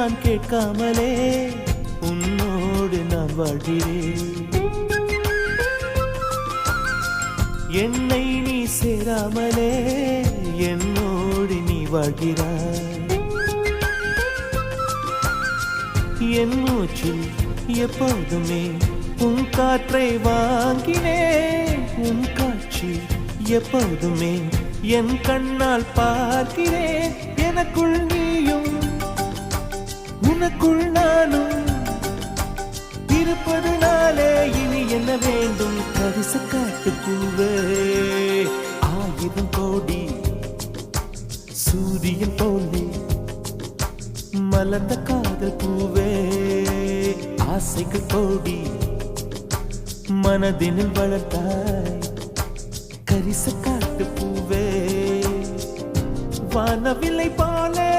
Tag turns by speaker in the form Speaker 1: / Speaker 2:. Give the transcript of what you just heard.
Speaker 1: நான் கேட்காமலே உன்னோடு நான் வாழ்கிறேன். என்னை நீ சேராமலே என்னோடு நீ வாழ்கிறாய். என் மூச்சில் எப்போதுமே உன் காற்றை வாங்கினேன். உன் காட்சி எப்போதுமே என் கண்ணால் பார்க்கிறேன். எனக்குள் நீயும் உனக்குள் நானும் இருப்பதுனாலே இனி என்ன வேண்டும்? கரிச காட்டு பூவே, 1000 கோடி சூரியன் போலே மலர்ந்த காதல் பூவே, ஆசைகள் கோடி மனதினில் வளர்த்தாய். கரிச காட்டு பூவே, வானவில்லை போலே